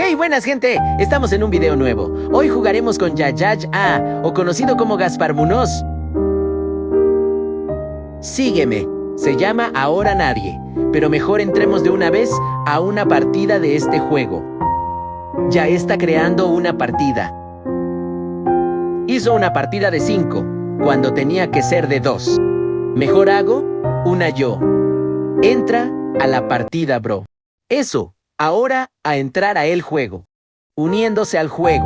Hey, buenas gente, estamos en un video nuevo. Hoy jugaremos con Yayay A, o conocido como Gaspar Munoz. Sígueme, se llama Ahora Nadie, pero mejor entremos de una vez a una partida de este juego. Ya está creando una partida. Hizo una partida de 5, cuando tenía que ser de 2. Mejor hago una yo. Entra a la partida, bro. Eso. Ahora a entrar a el juego. Uniéndose al juego.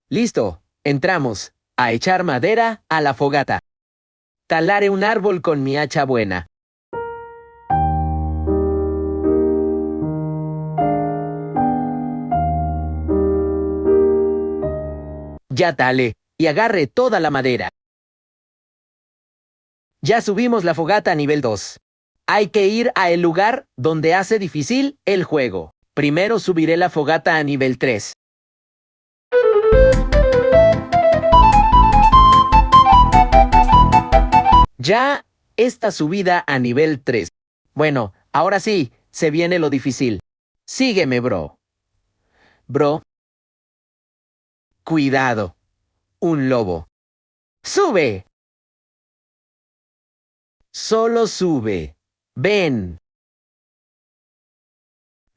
Listo, entramos. A echar madera a la fogata. Talaré un árbol con mi hacha buena. Ya talé, y agarre toda la madera. Ya subimos la fogata a nivel 2. Hay que ir a el lugar donde hace difícil el juego. Primero subiré la fogata a nivel 3. Ya está subida a nivel 3. Bueno, ahora sí, se viene lo difícil. Sígueme, bro. Bro. Cuidado. Un lobo. ¡Sube! Solo sube. Ven.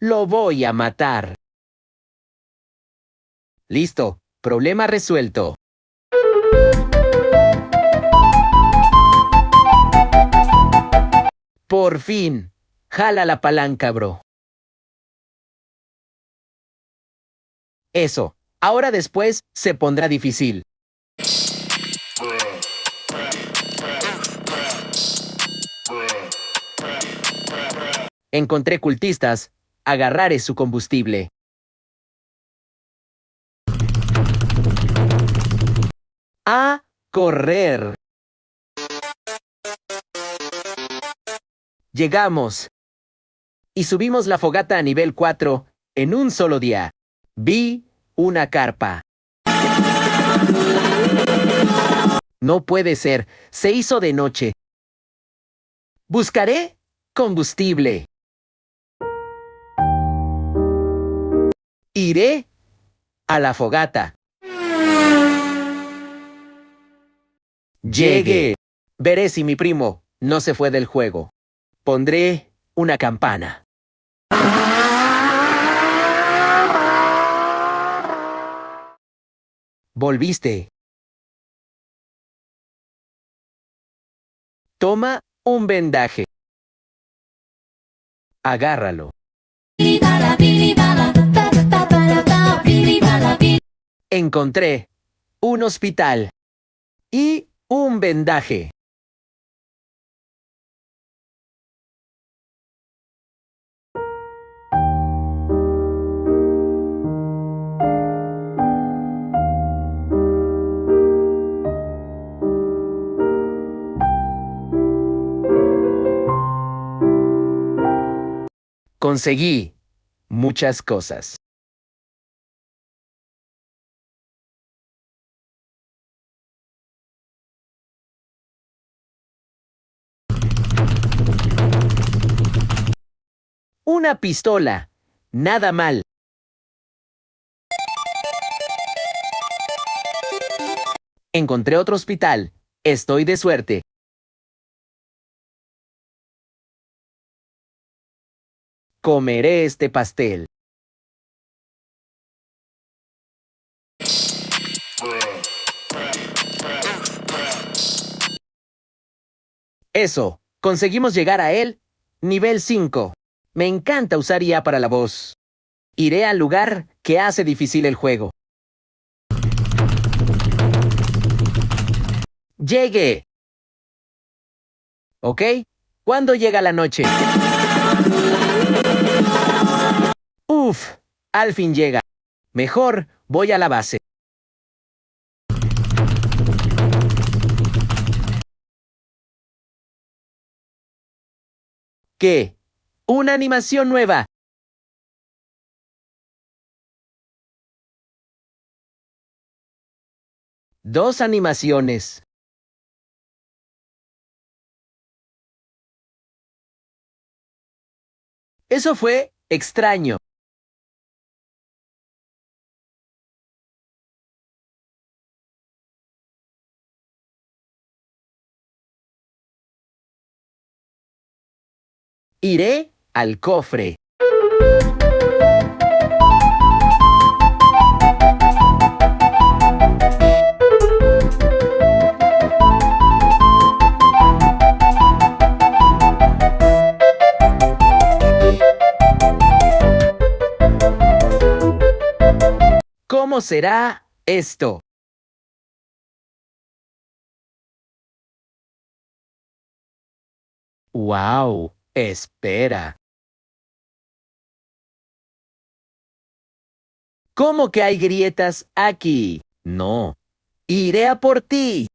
Lo voy a matar. Listo. Problema resuelto. Por fin. Jala la palanca, bro. Eso. Ahora después se pondrá difícil. Encontré cultistas. Agarraré su combustible. A correr. Llegamos. Y subimos la fogata a nivel 4 en un solo día. Vi una carpa. No puede ser. Se hizo de noche. Buscaré combustible. Iré a la fogata. Llegué. Veré si mi primo no se fue del juego. Pondré una campana. Volviste. Toma un vendaje. Agárralo. Encontré un hospital y un vendaje. Conseguí muchas cosas. Una pistola. Nada mal. Encontré otro hospital. Estoy de suerte. Comeré este pastel. Eso. Conseguimos llegar a él. Nivel 5. Me encanta usar IA para la voz. Iré al lugar que hace difícil el juego. Llegue. ¿Ok? ¿Cuándo llega la noche? Uf, al fin llega. Mejor voy a la base. ¿Qué? ¡Una animación nueva! 2 animaciones. Eso fue extraño. Iré al cofre. ¿Cómo será esto? ¡Wow! Espera. ¿Cómo que hay grietas aquí? No. Iré a por ti.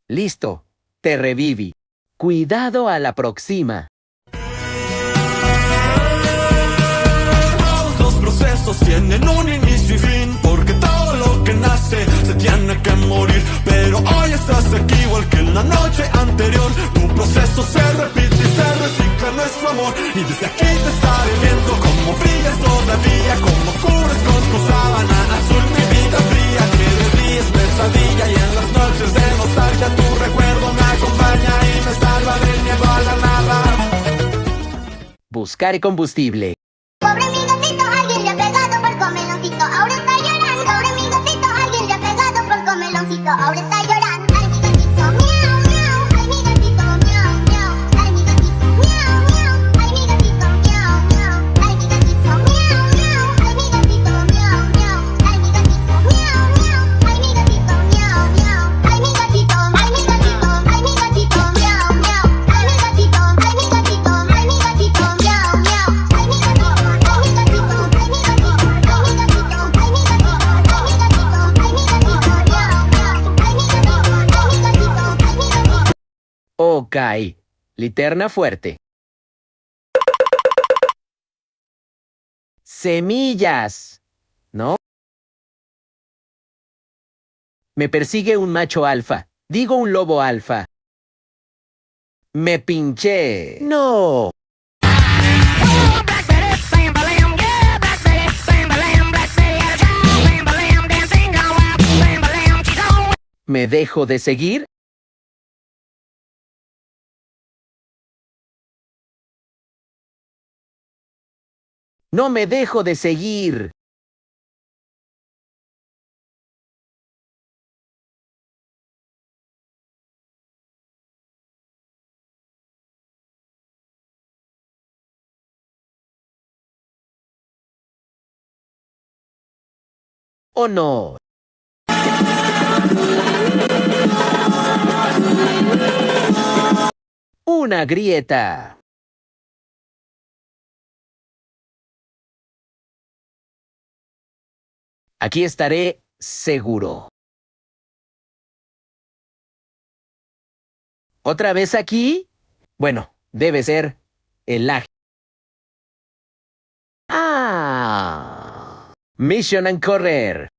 Listo. Te reviví. Cuidado a la próxima. Todos los procesos tienen un inicio y fin, porque todo lo que nace se tiene que morir. Pero hoy estás aquí igual que en la noche anterior. Tu proceso se repite y se recicla nuestro amor. Y desde aquí te estaré viendo como brillas todavía, como cubres con tu sábana azul mi vida fría. Que de día es pesadilla y en las noches de nostalgia tu recuerdo me acompaña y me salva del miedo a la nada. Buscar combustible. Pobre mi gatito, alguien le ha pegado por comeloncito, ahora está llorando. Pobre mi gatito, alguien le ha pegado por comeloncito, ahora está llorando. Ay, mi gatito, miau, miau. Ay, mi gatito, miau, miau. Ay, mi gatito, miau, miau. Ay, mi gatito, miau, miau. Ay, mi gatito, miau, miau. Ay, mi gatito, miau, miau. Ay, mi gatito, miau, miau. Ay, mi gatito, miau, miau. Ay, mi gatito, ay, mi gatito, ay, mi gatito, miau, miau. Ay, mi gatito, ay, mi gatito, ay, mi gatito, miau, miau. Ay, mi gatito, ay, mi gatito, ay, mi gatito, ay, mi gatito, ay, mi gatito, ay, mi gatito, ay, mi gatito, miau, miau. Ok. Linterna fuerte. Semillas. ¿No? Me persigue un macho alfa. Digo un lobo alfa. Me pinché. No. ¿Me dejo de seguir? No me dejo de seguir. ¿O no? Una grieta. Aquí estaré seguro. ¿Otra vez aquí? Bueno, debe ser el lag. Ah. Mission and correr.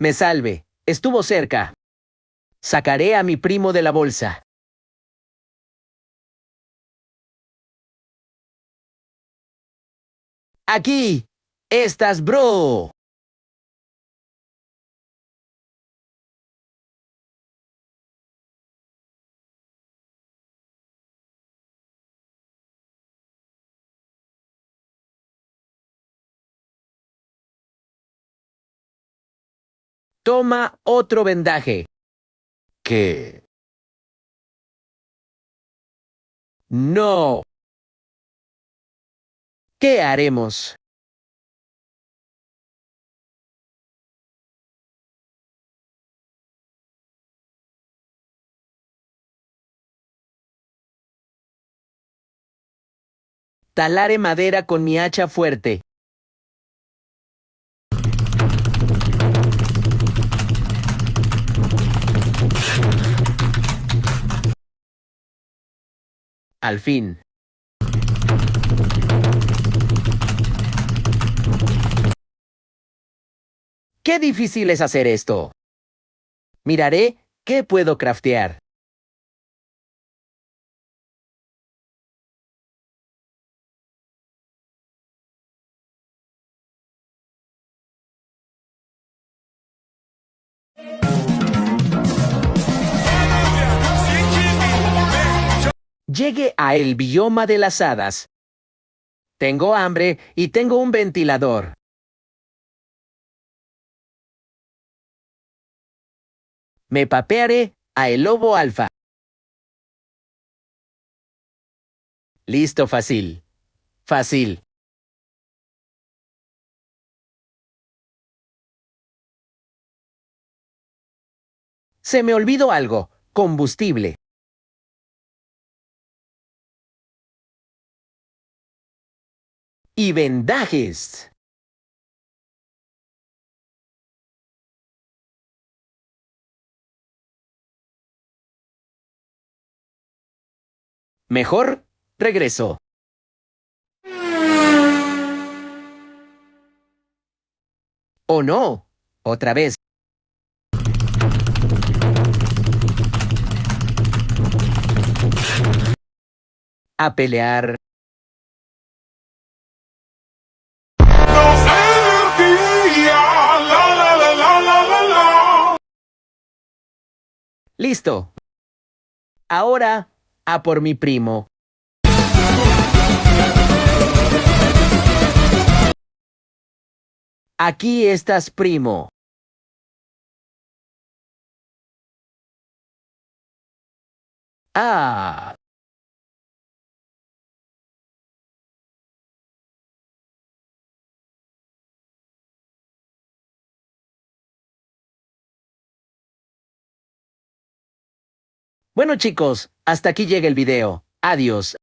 Me salve. Estuvo cerca. Sacaré a mi primo de la bolsa. Aquí. Estás, bro. Toma otro vendaje. ¿Qué? No. ¿Qué haremos? Talaré madera con mi hacha fuerte. Al fin. ¡Qué difícil es hacer esto! Miraré qué puedo craftear. Llegue a el bioma de las hadas. Tengo hambre y tengo un ventilador. Me papearé a el lobo alfa. Listo, fácil. Fácil. Se me olvidó algo. Combustible. Y vendajes. Mejor, regreso. ¿O no? Otra vez. A pelear. Listo. Ahora, a por mi primo. Aquí estás, primo. Ah. Bueno, chicos, hasta aquí llega el video. Adiós.